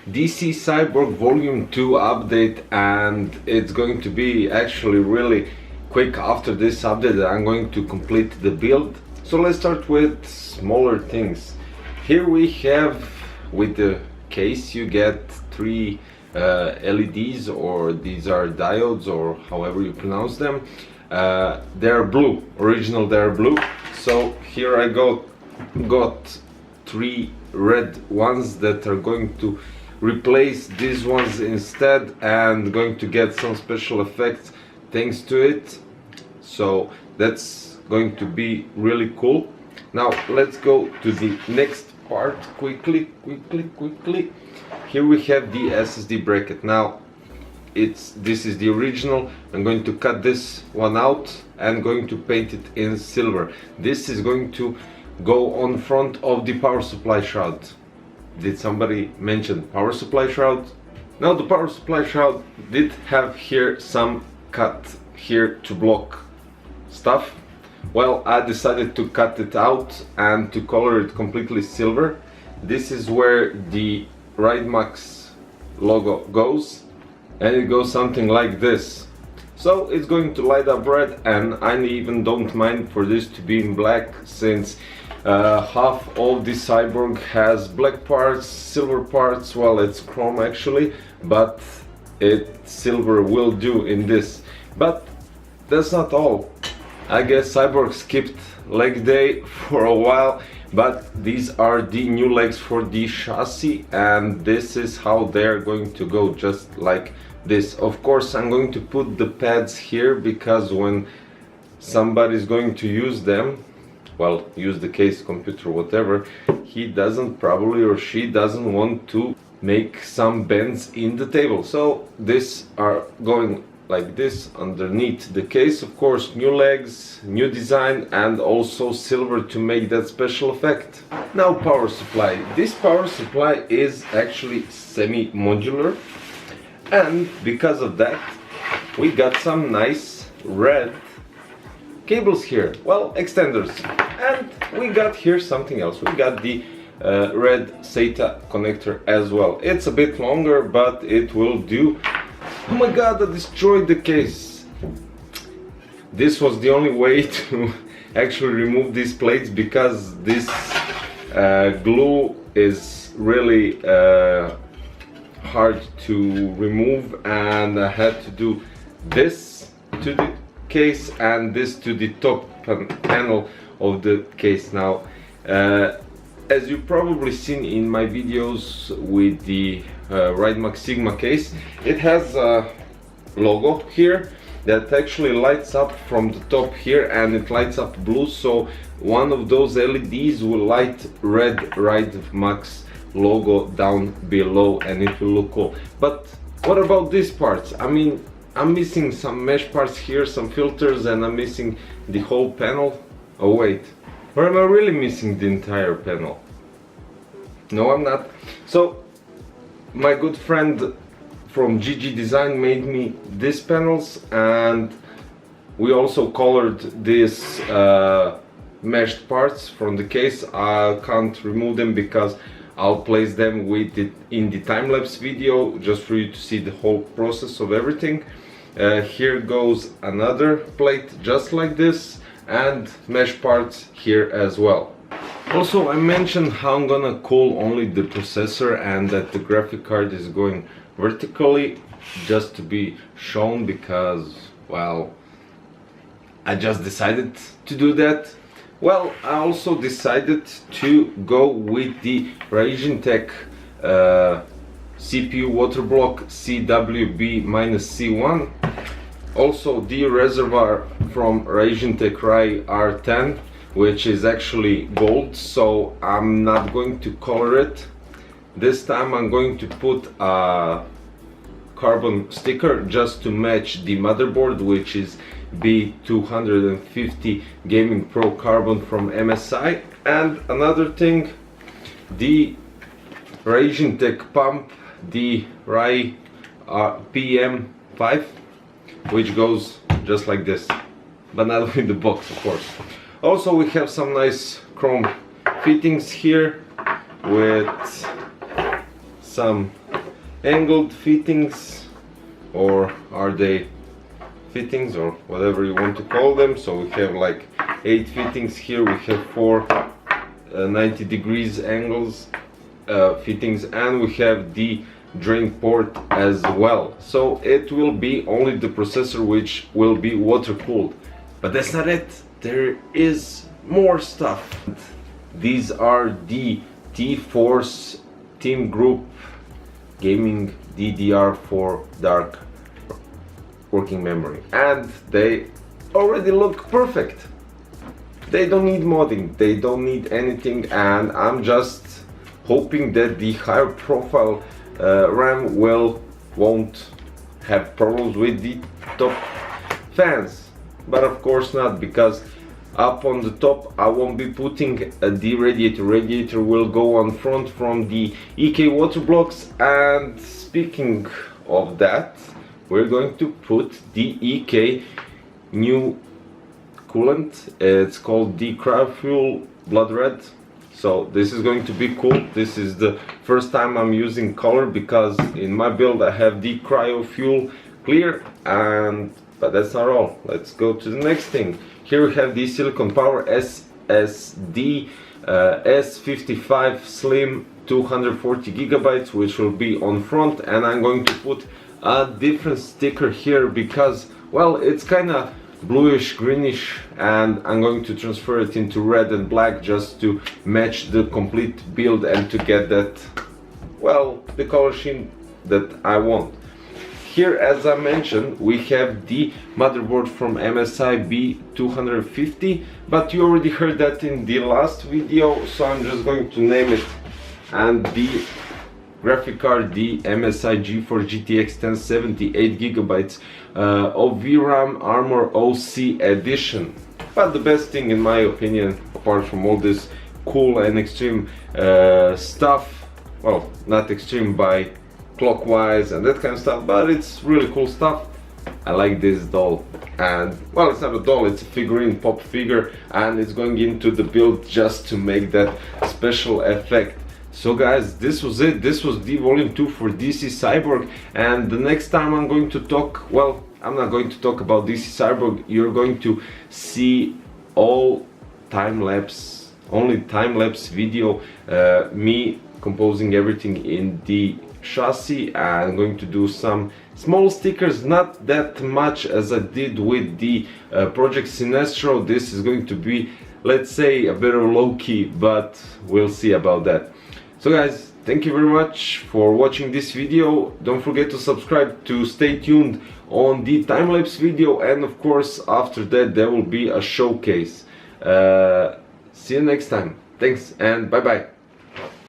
DC Cyborg Volume 2 update, and it's going to be actually really quick. After this update I'm going to complete the build. So let's start with smaller things. Here we have, with the case, you get three LEDs, or these are diodes, or however you pronounce them. They're blue, original, they're blue. So here I got three red ones that are going to replace these ones instead, and going to get some special effects thanks to it. So that's going to be really cool. Now let's go to the next part quickly. Here we have the SSD bracket. Now this is the original. I'm going to cut this one out and going to paint it in silver. This is going to go on front of the power supply shroud. Did somebody mention power supply shroud? Now the power supply shroud did have here some cut here to block stuff. Well, I decided to cut it out and to color it completely silver. This is where the Raidmax logo goes, and it goes something like this. So it's going to light up red, and I even don't mind for this to be in black, since half of the Cyborg has black parts, silver parts. Well, it's chrome actually, but silver will do in this. But that's not all. I guess Cyborg skipped leg day for a while, but these are the new legs for the chassis, and this is how they're going to go, just like this. Of course, I'm going to put the pads here, because when somebody's going to use them, well, use the case, computer, whatever, he doesn't, probably, or she doesn't want to make some bends in the table. So these are going like this underneath the case. Of course, new legs, new design, and also silver to make that special effect. Now power supply. This power supply is actually semi-modular, and because of that we got some nice red cables here, well, extenders. And we got here something else. We got the red SATA connector as well. It's a bit longer, but it will do. Oh my god, I destroyed the case. This was the only way to actually remove these plates, because this glue is really hard to remove, and I had to do this to the case and this to the top panel of the case. Now as you've probably seen in my videos with the Raidmax Sigma case, it has a logo here that actually lights up from the top here, and it lights up blue, so one of those LEDs will light red Raidmax logo down below, and it will look cool. But what about these parts? I mean, I'm missing some mesh parts here, some filters, and I'm missing the whole panel. Oh wait, or am I really missing the entire panel? No, I'm not. So my good friend from GG Design made me these panels, and we also colored these meshed parts from the case. I can't remove them because I'll place them with it in the time-lapse video, just for you to see the whole process of everything. Here goes another plate just like this, and mesh parts here as well. Also, I mentioned how I'm gonna cool only the processor, and that the graphic card is going vertically, just to be shown, because, well, I just decided to do that. Well, I also decided to go with the Raijintek CPU water block CWB-C1. Also the reservoir from Raijintek Rai R10, which is actually gold, so I'm not going to color it. This time I'm going to put a carbon sticker just to match the motherboard, which is B250 Gaming Pro Carbon from MSI. And another thing, the Raijintek pump, the Rai PM5, which goes just like this, but not with the box, of course. Also, we have some nice chrome fittings here with some angled fittings, or are they fittings, or whatever you want to call them. So we have like 8 fittings here. We have 4 90 degrees angles fittings, and we have the drain port as well. So it will be only the processor which will be water cooled, but that's not it. There is more stuff. These are the T-Force TeamGroup Gaming DDR4 dark working memory, and they already look perfect. They don't need modding, they don't need anything, and I'm just hoping that the higher profile RAM won't have problems with the top fans, but of course not, because up on the top I won't be putting the radiator. Radiator will go on front from the EK water blocks, and speaking of that, we're going to put the EK new coolant. It's called the Cryofuel Blood Red. So this is going to be cool. This is the first time I'm using color, because in my build I have the Cryofuel Clear, but that's not all. Let's go to the next thing. Here we have the SiliconPower SSD S55 Slim 240 gigabytes, which will be on front, and I'm going to put a different sticker here because, well, it's kind of bluish greenish, and I'm going to transfer it into red and black just to match the complete build and to get that, well, the color scheme that I want. Here, as I mentioned, we have the motherboard from MSI B250, but you already heard that in the last video, so I'm just going to name it. And the graphic card, the MSI GeForce GTX 1070 8GB of VRAM Armor OC edition. But the best thing in my opinion, apart from all this cool and extreme stuff, well, not extreme by clockwise and that kind of stuff, but it's really cool stuff. I like this doll, and well, it's not a doll, it's a figurine, pop figure, and it's going into the build just to make that special effect. So guys, this was it. This was the volume 2 for DC Cyborg, and the next time I'm going to talk, well, I'm not going to talk about DC Cyborg. You're going to see all time-lapse, only time-lapse video, me composing everything in the chassis. I'm going to do some small stickers, not that much as I did with the Project Sinestro. This is going to be, let's say, a bit of low-key, but we'll see about that. So guys, thank you very much for watching this video. Don't forget to subscribe to stay tuned on the time-lapse video, and of course after that there will be a showcase. See you next time. Thanks and bye bye.